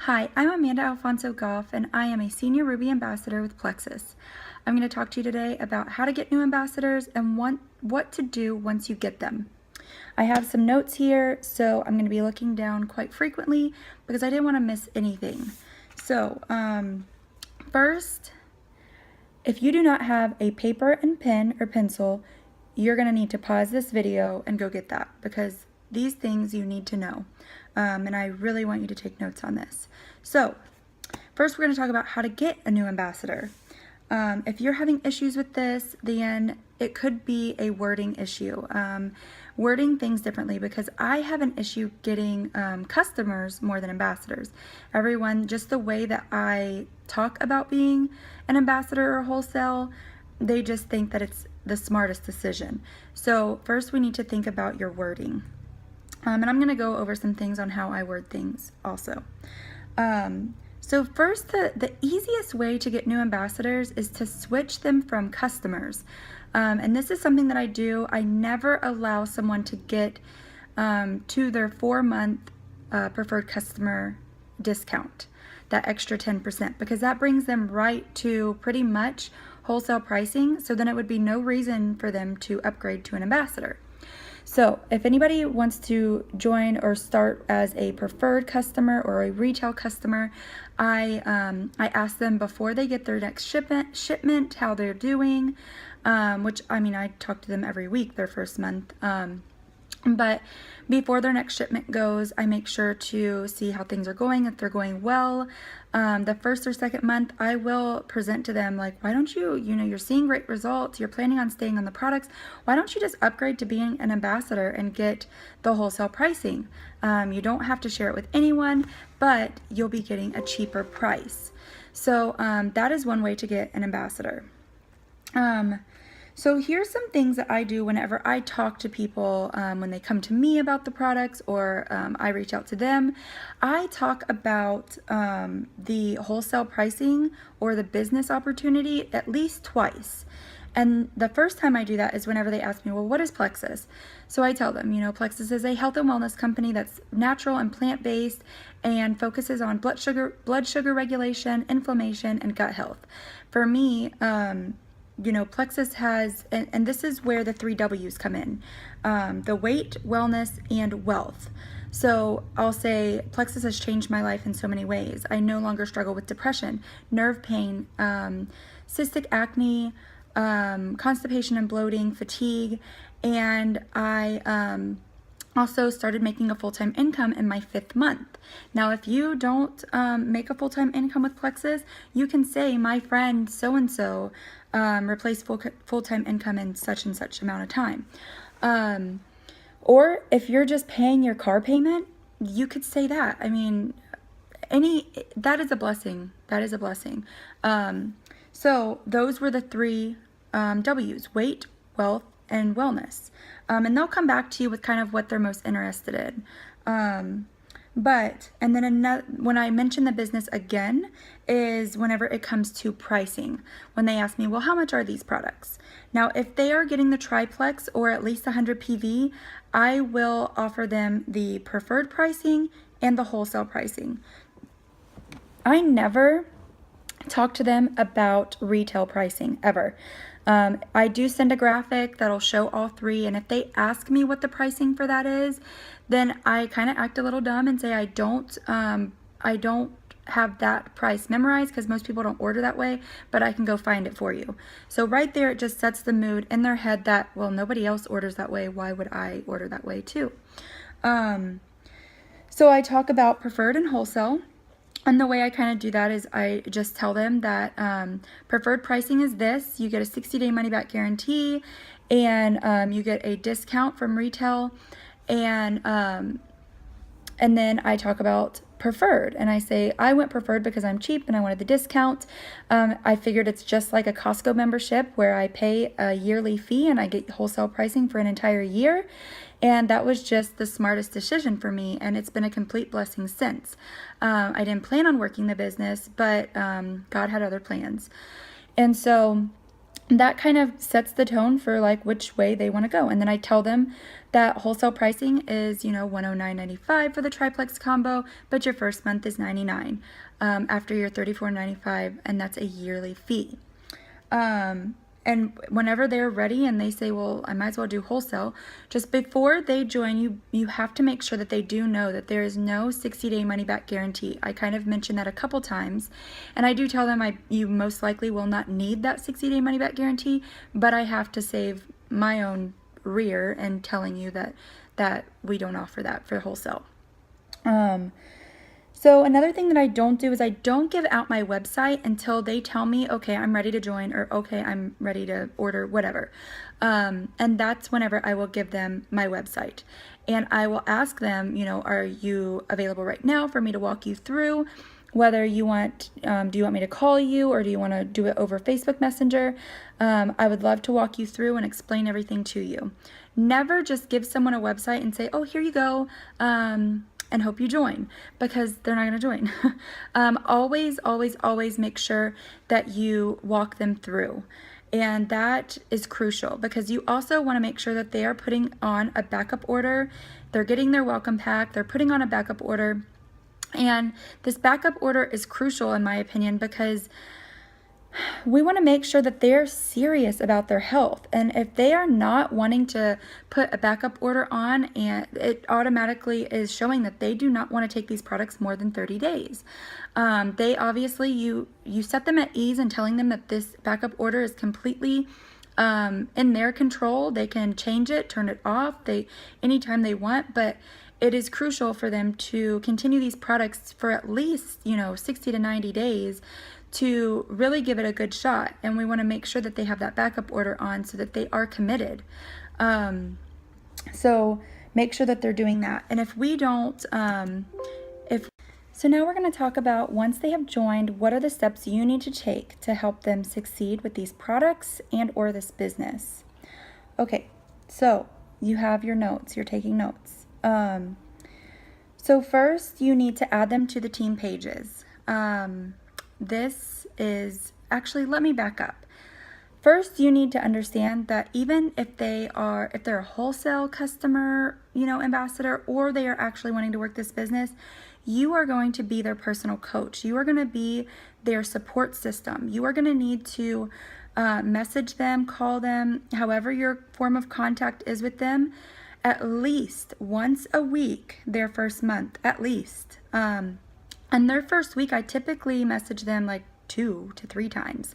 Hi, I'm Amanda Alfonso Goff, and I am a Senior Ruby Ambassador with Plexus. I'm going to talk to you today about how to get new ambassadors and what to do once you get them. I have some notes here, so I'm going to be looking down quite frequently because I didn't want to miss anything. So, first, if you do not have a paper and pen or pencil, you're going to need to pause this video and go get that because these things you need to know. And I really want you to take notes on this. So, first we're going to talk about how to get a new ambassador. If you're having issues with this, then it could be a wording issue. Wording things differently, because I have an issue getting customers more than ambassadors. Everyone, just the way that I talk about being an ambassador or wholesale, they just think that it's the smartest decision. So first we need to think about your wording. And I'm going to go over some things on how I word things also. So first, the easiest way to get new ambassadors is to switch them from customers. And this is something that I do. I never allow someone to get to their 4-month preferred customer discount, that extra 10%, because that brings them right to pretty much wholesale pricing. So then it would be no reason for them to upgrade to an ambassador. So if anybody wants to join or start as a preferred customer or a retail customer, I ask them before they get their next shipment how they're doing, which I talk to them every week, their first month. But before their next shipment goes, I make sure to see how things are going, if they're going well. The first or second month, I will present to them like, why don't you're seeing great results, you're planning on staying on the products, why don't you just upgrade to being an ambassador and get the wholesale pricing? You don't have to share it with anyone, but you'll be getting a cheaper price. So that is one way to get an ambassador. So here's some things that I do whenever I talk to people when they come to me about the products or I reach out to them. I talk about the wholesale pricing or the business opportunity at least twice. And the first time I do that is whenever they ask me, well, what is Plexus? So I tell them, Plexus is a health and wellness company that's natural and plant-based and focuses on blood sugar regulation, inflammation, and gut health. For me, Plexus has, and this is where the 3 W's come in, the weight, wellness, and wealth. So I'll say Plexus has changed my life in so many ways. I no longer struggle with depression, nerve pain, cystic acne, constipation and bloating, fatigue, and I also started making a full-time income in my 5th month. Now, if you don't make a full-time income with Plexus, you can say, my friend so-and-so replaced full-time income in such and such amount of time. Or if you're just paying your car payment, you could say that. That is a blessing. That is a blessing. So those were the 3 W's: weight, wealth, and wellness. And they'll come back to you with kind of what they're most interested in. And then when I mention the business again is whenever it comes to pricing. When they ask me, well, how much are these products? Now, if they are getting the triplex or at least 100 PV, I will offer them the preferred pricing and the wholesale pricing. I never talk to them about retail pricing ever. I do send a graphic that'll show all 3, and if they ask me what the pricing for that is, then I kind of act a little dumb and say I don't have that price memorized because most people don't order that way, but I can go find it for you. So right there, it just sets the mood in their head that, well, nobody else orders that way, why would I order that way too? So I talk about preferred and wholesale. And the way I kind of do that is I just tell them that preferred pricing is this. You get a 60-day money-back guarantee, and you get a discount from retail. And then I talk about preferred, and I say I went preferred because I'm cheap and I wanted the discount. I figured it's just like a Costco membership where I pay a yearly fee and I get wholesale pricing for an entire year. And that was just the smartest decision for me, and it's been a complete blessing since. I didn't plan on working the business, but God had other plans. And so that kind of sets the tone for like which way they want to go. And then I tell them that wholesale pricing is, $109.95 for the triplex combo, but your first month is $99 after your $34.95, and that's a yearly fee. And whenever they're ready and they say, well, I might as well do wholesale, just before they join, you have to make sure that they do know that there is no 60-day money-back guarantee. I kind of mentioned that a couple times, and I do tell them you most likely will not need that 60-day money-back guarantee, but I have to save my own rear and telling you that we don't offer that for wholesale. So another thing that I don't do is I don't give out my website until they tell me, okay, I'm ready to join, or okay, I'm ready to order, whatever. And that's whenever I will give them my website. And I will ask them, are you available right now for me to walk you through whether you want, do you want me to call you, or do you want to do it over Facebook Messenger? I would love to walk you through and explain everything to you. Never just give someone a website and say, oh, here you go, and hope you join, because they're not going to join. Always, always, always make sure that you walk them through. And that is crucial, because you also want to make sure that they are putting on a backup order. They're getting their welcome pack. They're putting on a backup order. And this backup order is crucial, in my opinion, because we want to make sure that they're serious about their health. And if they are not wanting to put a backup order on, and it automatically is showing that they do not want to take these products more than 30 days. They obviously, you set them at ease and telling them that this backup order is completely in their control. They can change it, turn it off, anytime they want, but it is crucial for them to continue these products for at least, 60 to 90 days to really give it a good shot. And we want to make sure that they have that backup order on so that they are committed. So make sure that they're doing that. And if we don't, so now we're going to talk about, once they have joined, what are the steps you need to take to help them succeed with these products and or this business. Okay, so you have your notes, you're taking notes. So first you need to add them to the team pages. This is actually, let me back up. First, you need to understand that even if they're a wholesale customer, ambassador, or they are actually wanting to work this business, you are going to be their personal coach. You are going to be their support system. You are going to need to message them, call them, however your form of contact is with them, at least once a week their first month, at least. And their first week, I typically message them like 2 to 3 times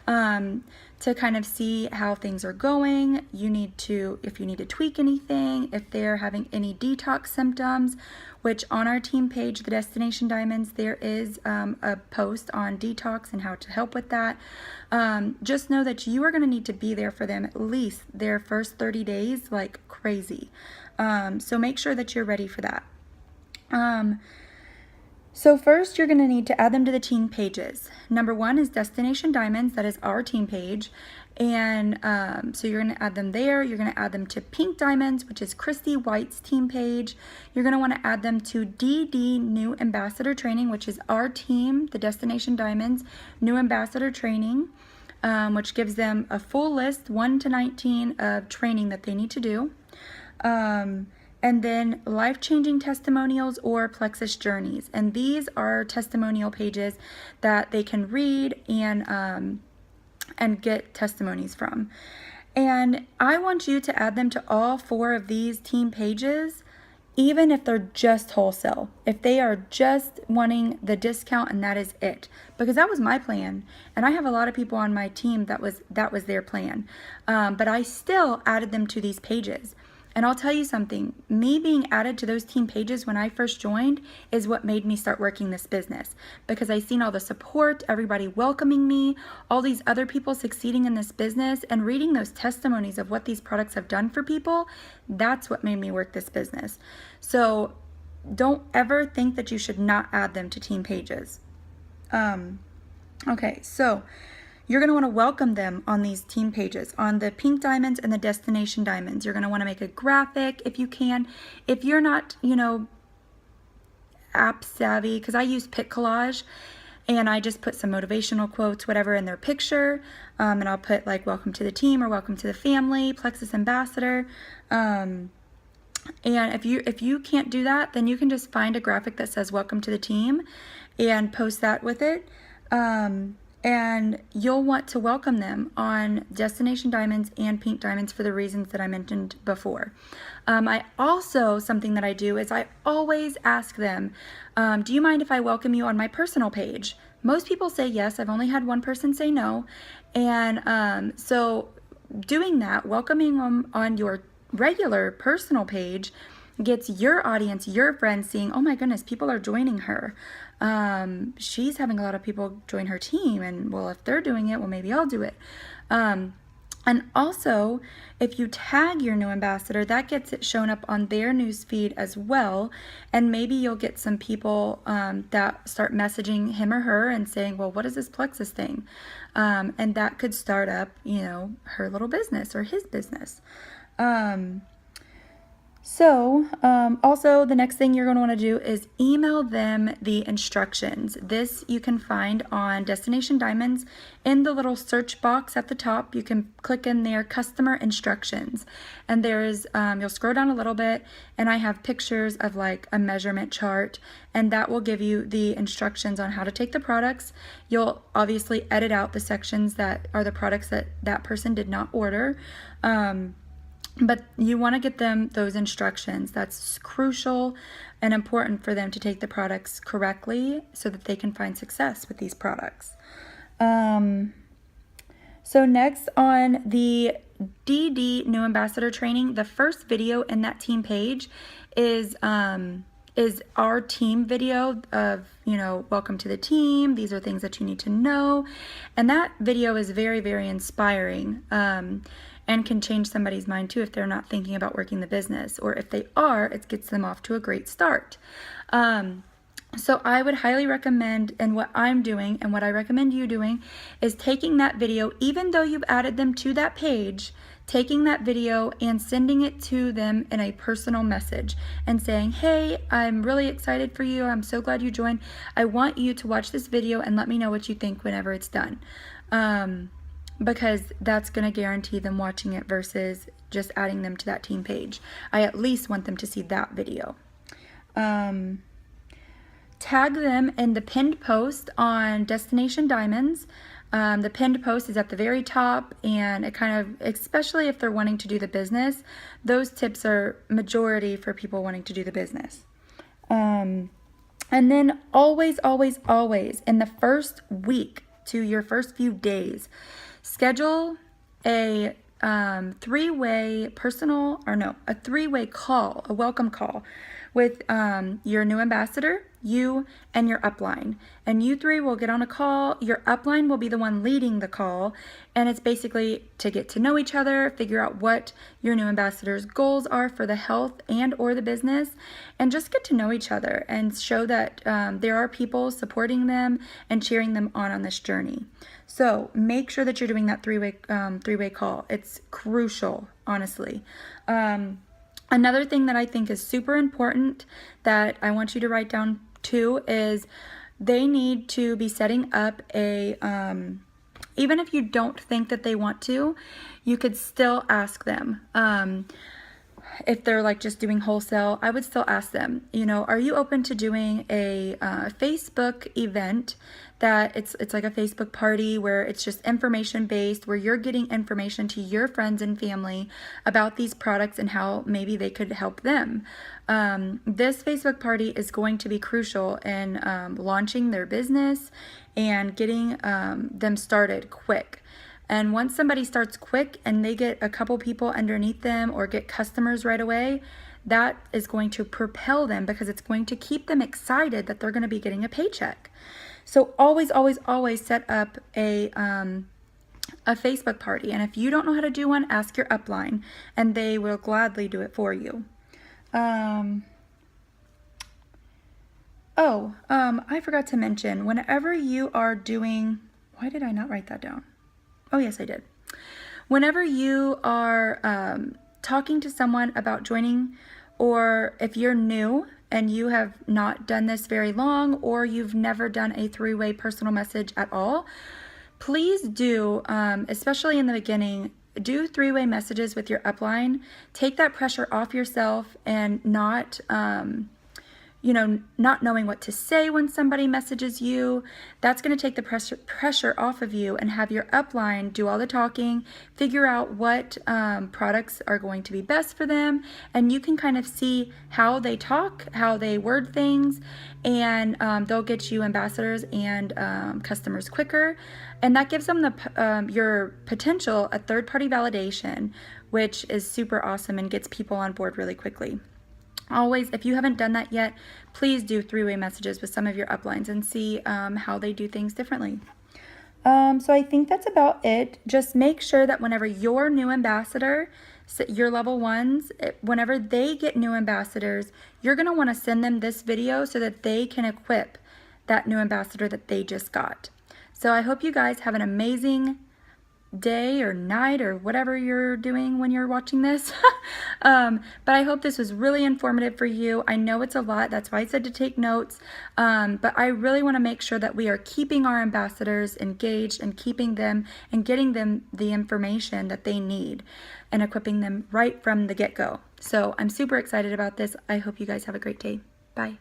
to kind of see how things are going. If you need to tweak anything, if they're having any detox symptoms, which on our team page, the Destination Diamonds, there is a post on detox and how to help with that. Just know that you are going to need to be there for them at least their first 30 days like crazy. So make sure that you're ready for that. So first, you're going to need to add them to the team pages. Number 1 is Destination Diamonds. That is our team page. And so you're going to add them there. You're going to add them to Pink Diamonds, which is Christy White's team page. You're going to want to add them to DD New Ambassador Training, which is our team, the Destination Diamonds New Ambassador Training, which gives them a full list, 1 to 19, of training that they need to do. And then Life-Changing Testimonials or Plexus Journeys. And these are testimonial pages that they can read and get testimonies from. And I want you to add them to all 4 of these team pages, even if they're just wholesale. If they are just wanting the discount and that is it. Because that was my plan. And I have a lot of people on my team that was their plan. But I still added them to these pages. And I'll tell you something, me being added to those team pages when I first joined is what made me start working this business, because I seen all the support, everybody welcoming me, all these other people succeeding in this business, and reading those testimonies of what these products have done for people. That's what made me work this business. So don't ever think that you should not add them to team pages. Okay, so you're going to want to welcome them on these team pages, on the Pink Diamonds and the Destination Diamonds. You're going to want to make a graphic if you can. If you're not, app savvy, because I use PicCollage, and I just put some motivational quotes, whatever, in their picture, and I'll put like welcome to the team or welcome to the family, Plexus Ambassador. And if you can't do that, then you can just find a graphic that says welcome to the team and post that with it. And you'll want to welcome them on Destination Diamonds and Pink Diamonds for the reasons that I mentioned before. I also, something that I do is I always ask them, do you mind if I welcome you on my personal page? Most people say yes. I've only had one person say no. And so doing that, welcoming them on your regular personal page, gets your audience, your friends seeing, oh my goodness, people are joining her. She's having a lot of people join her team, and well, if they're doing it, well, maybe I'll do it. And also, if you tag your new ambassador, that gets it shown up on their news feed as well. And maybe you'll get some people that start messaging him or her and saying, well, what is this Plexus thing? And that could start up, her little business or his business. Also, the next thing you're going to want to do is email them the instructions. This you can find on Destination Diamonds in the little search box at the top. You can click in there, customer instructions, and there's, you'll scroll down a little bit, and I have pictures of like a measurement chart, and that will give you the instructions on how to take the products. You'll obviously edit out the sections that are the products that that person did not order. But you want to get them those instructions. That's crucial and important for them to take the products correctly so that they can find success with these products. So next on the DD New Ambassador Training, the first video in that team page is our team video of, welcome to the team. These are things that you need to know. And that video is very, very inspiring. And can change somebody's mind too if they're not thinking about working the business, or if they are, it gets them off to a great start. So I would highly recommend, and what I'm doing and what I recommend you doing is taking that video, even though you've added them to that page, taking that video and sending it to them in a personal message and saying, hey, I'm really excited for you. I'm so glad you joined. I want you to watch this video and let me know what you think whenever it's done. Because that's going to guarantee them watching it versus just adding them to that team page. I at least want them to see that video. Tag them in the pinned post on Destination Diamonds. The pinned post is at the very top, and it kind of, especially if they're wanting to do the business, those tips are majority for people wanting to do the business. And then always, always, always, in the first week to your first few days, schedule a three-way call, a welcome call with your new ambassador, you, and your upline. And you three will get on a call. Your upline will be the one leading the call, and it's basically to get to know each other, figure out what your new ambassador's goals are for the health and or the business, and just get to know each other and show that there are people supporting them and cheering them on this journey. So make sure that you're doing that three-way call. It's crucial, honestly. Another thing that I think is super important that I want you to write down too is they need to be setting up a, even if you don't think that they want to, you could still ask them. If they're like just doing wholesale, I would still ask them, are you open to doing a Facebook event that it's like a Facebook party where it's just information based, where you're getting information to your friends and family about these products and how maybe they could help them. This Facebook party is going to be crucial in launching their business and getting them started quick. And once somebody starts quick and they get a couple people underneath them or get customers right away, that is going to propel them because it's going to keep them excited that they're going to be getting a paycheck. So always, always, always set up a Facebook party. And if you don't know how to do one, ask your upline and they will gladly do it for you. I forgot to mention, whenever you are doing, why did I not write that down? Oh, yes, I did. Whenever you are talking to someone about joining, or if you're new and you have not done this very long, or you've never done a three-way personal message at all, please do, especially in the beginning, do three-way messages with your upline. Take that pressure off yourself and not, not knowing what to say when somebody messages you. That's going to take the pressure off of you, and have your upline do all the talking, figure out what products are going to be best for them, and you can kind of see how they talk, how they word things, and they'll get you ambassadors and customers quicker. And that gives them your potential a third-party validation, which is super awesome and gets people on board really quickly. Always, if you haven't done that yet, please do three-way messages with some of your uplines and see how they do things differently. So I think that's about it. Just make sure that whenever your new ambassador, your level ones, whenever they get new ambassadors, you're going to want to send them this video so that they can equip that new ambassador that they just got. So I hope you guys have an amazing day or night or whatever you're doing when you're watching this. But I hope this was really informative for you. I know it's a lot, that's why I said to take notes, but I really want to make sure that we are keeping our ambassadors engaged and keeping them and getting them the information that they need and equipping them right from the get-go. So I'm super excited about this. I hope you guys have a great day. Bye.